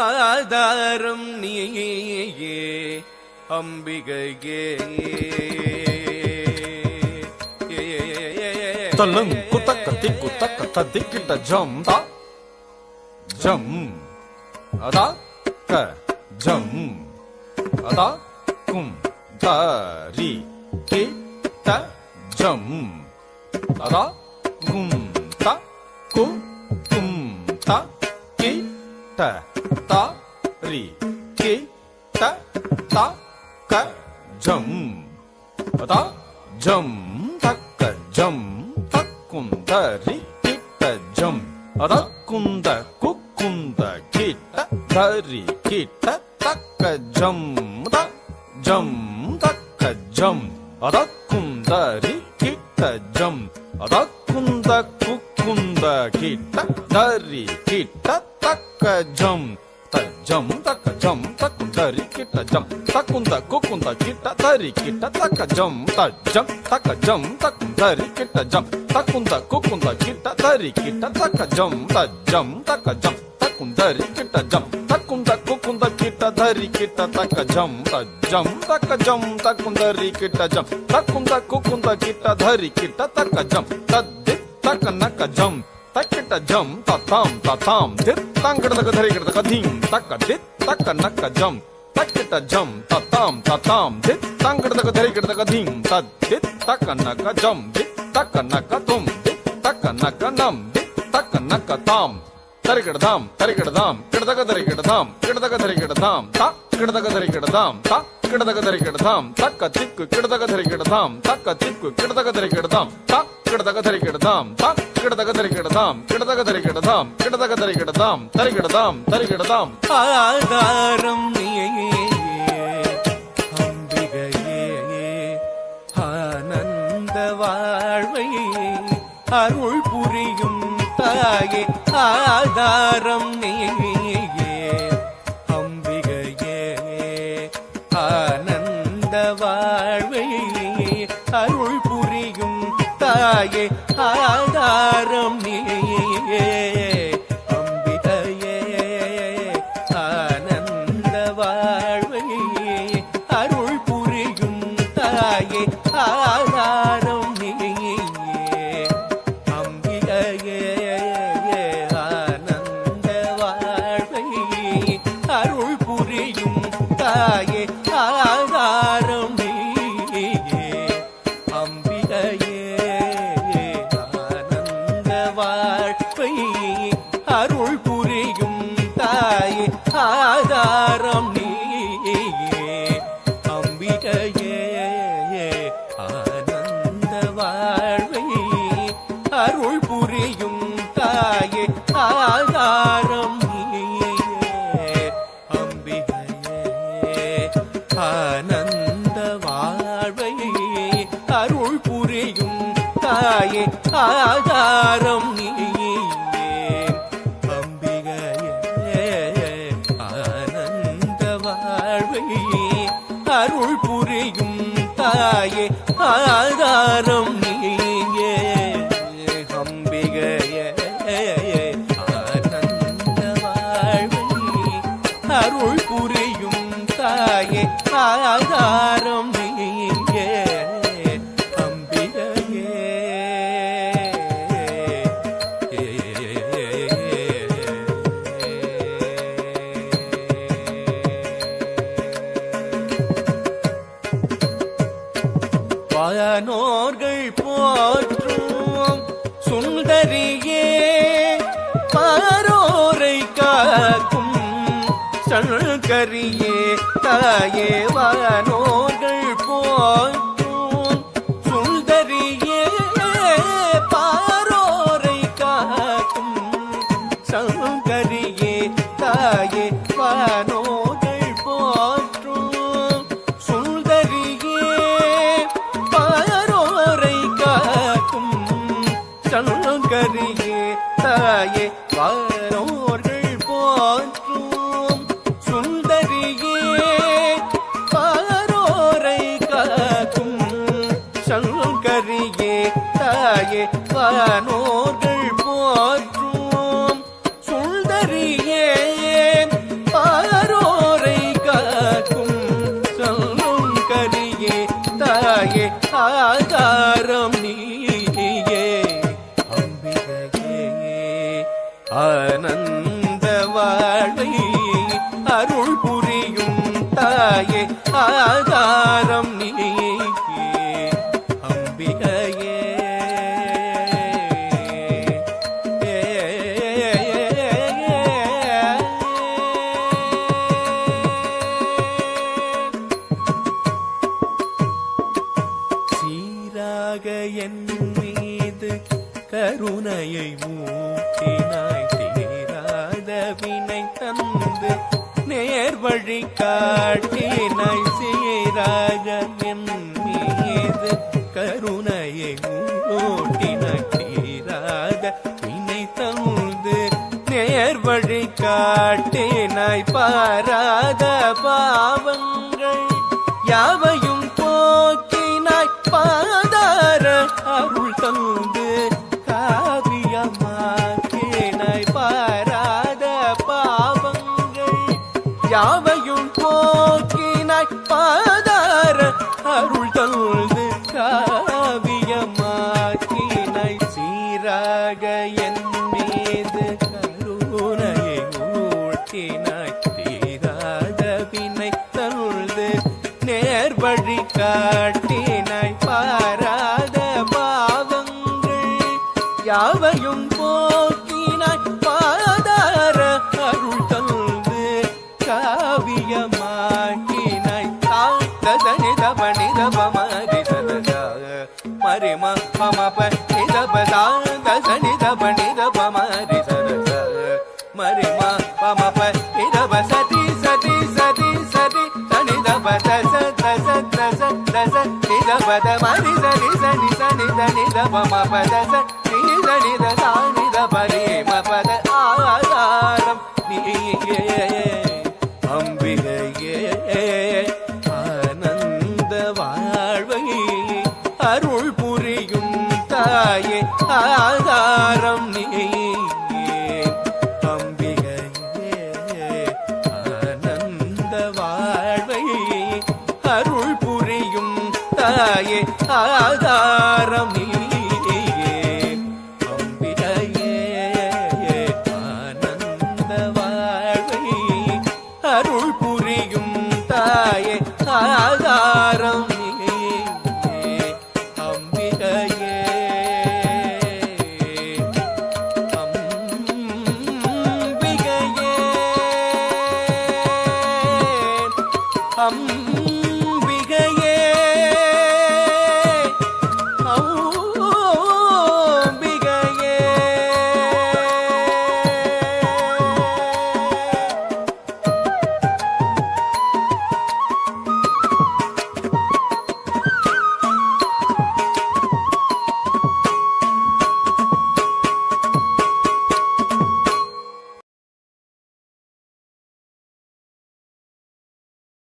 ஆதாரம் நீயே அம்பிகையே தலங் குத்தக்க திக்கு தக்க ததிக்கிட்ட ஜம் தா ஜம் அதா க ஜம் அதா கும் தரி கி த ஜம் அதா கும் த கு கும் த கி த த ரி கி த த க ஜம் அதா ஜம் தக்க ஜம் தக்குந்தரி கிட்ட ஜம் அதா குந்த குக்குந்த கிட்ட தரி கிட்ட தக்க ஜம் த ஜம் தக்க ஜம் அதா குந்தரி கிட்ட ஜம் அதா குந்த குக்குந்த கிட்ட தரி கிட்ட தக்க ஜம் ஜம் தக்க ஜம் தக்குந்தரி கிட்ட ஜம் தக்குந்த குக்குந்த கிட்ட தரி கிட்ட தக்க ஜம் ஜம் தக்க ஜம் தக்குந்தரி கிட்ட ஜம் தக்குந்த குக்குந்த கிட்ட தரி கிட்ட தக்க ஜம் ஜம் தக்க ஜம் தக்குந்தரி கிட்ட ஜம் தக்குந்த குக்குந்த கிட்ட தரி கிட்ட தக்க ஜம் ஜம் தக்க ஜம் தக்குந்தரி கிட்ட ஜம் தக்குந்த குக்குந்த கிட்ட தரி கிட்ட தக்க ஜம் தத்தி தக்க நக்க ஜம் தக்கிட்ட ஜம் தத்தாம் தித் தங்கடதக தரிகிடதக தீம் தக்க தித் தக்க நக்க ஜம் தக்கிட்ட ஜம் தத்தாம் தித் தங்கடதக தரிகிடதக தீம் தத் தித் தக்க நக்க ஜம் தித் தக்க நக்க தும் தித் தக்க நக்க நம் தித் தக்க நக்க தாம் தரிகிடதாம் கிடதக தரிகிடதாம் கிடதக தரிகிடதாம் த கிடதக தரிகிடதாம் த கிடதக தரிகிடதாம் தக்க திக்கு கிடதக தரிகிடதாம் தக்க திக்கு கிடதக தரிகிடதாம் த கிடதக தரிகிடதாம் த கிடதக தரிகிடதாம் கிடதக தரிகிடதாம் கிடதக தரிகிடதாம் தரிகிடதாம் ஆதாரம் நீயே அம்பிகையே ஆனந்த வாழ்வையே அருள் புரியும் தாயே ஆதாரம் நீயே அம்பிகையே ஆனந்த வாழ்வையே அருள் புரியும் தாயே ஆதாரம் நீயே அம்பிகையே ஆனந்த வாழ்வையே அருள் புரியும் தாயே ஆதாரம் நீயே அம்பிகையே ஆனந்த வாழ்வையே அருள் புரியும் தாயே ஆதாரம் நீயே அம்பிகையே ஆனந்த வாழ்வையே அருள் புரியும் தாயே ஆதாரம் நீயே அம்பிகையே ஆனந்த வாழ்வையே அருள் புரியும் தாயே ஆதாரம் நீயே அம்பிகையே ஆனந்த வாழ்வையே அருள் புரியும் தாயே ஆதாரம் நீயே அம்பிகையே ஆனந்த வாழ்வையே அருள் புரியும் தாயே ஆதாரம் நீயே அம்பிகையே ஆனந்த வாழ்வையே அருள் புரியும் தாயே ஆதாரம் நீயே அம்பிகையே வானோர்கள் போற்றும் சுந்தரியே பாரோரை காக்கும் சங்கரியே தாயே வானோர்கள் போற்றும் சுந்தரியே பாரோரை காக்கும் சங்கரியே தாயே வானோர்கள் போற்றும் சுந்தரியே பாரோரை காக்கும் சங்கரியே தாயே வானோர்கள் போற்றும் சுந்தரியே பாரோரை காக்கும் சங்கரியே தாயே வானோர்கள் போற்றும் சுந்தரியே தாயே ஆதாரம் நீயே அம்பிகையே சீராக என் மீது கருணையை ஊட்டினாய் தீராத வினை தந்து நேர்வழி காட்டினாய் சீராக என் மீது கருணையை ஊட்டினாய் தீராத வினை தந்து நேர்வழி காட்டினாய் பாராத பாவங்கள் யாவையும் போக்கினாய் பாதார அருள் தந்து காவியமாக்கினாய் பாராத பாவங்கள் யாவையும் போக்கினாய் பாதார அருள் தந்து காவியமாக்கினாய் சீராக என் மீது கருணையை ஊட்டினாய் தீராத வினை தந்து நேர்வழி காட்டினாய் பாராத பாவங்கள் யாவையும் போக்கினாய் பாதார அருள் தந்து காவியமாக்கினாய் தனித பணித பமரி சதா மரிம பமப நிதபதா தனித பணித பமரி சதா மரிம பமப நிதப சதி சதி சதி சதி தனித பத சத சத சத நிதபத மரி சதி சனி சனி தனித பமபத சனி தனித சானித பரிம பத ஆதாரம் நீயே அம்பிகையே ஆனந்த வாழ்வை அருள் புரியும் தாயே ஆதாரம் நீயே அம்பிகையே ஆனந்த வாழ்வை அருள் புரியும் தாயே ஆதாரம் நீயே அம்பிகையே ஆனந்த வாழ்வை அருள் புரியும் தாயே ஆதாரம் நீயே அம்பிகையே அம்பிகையே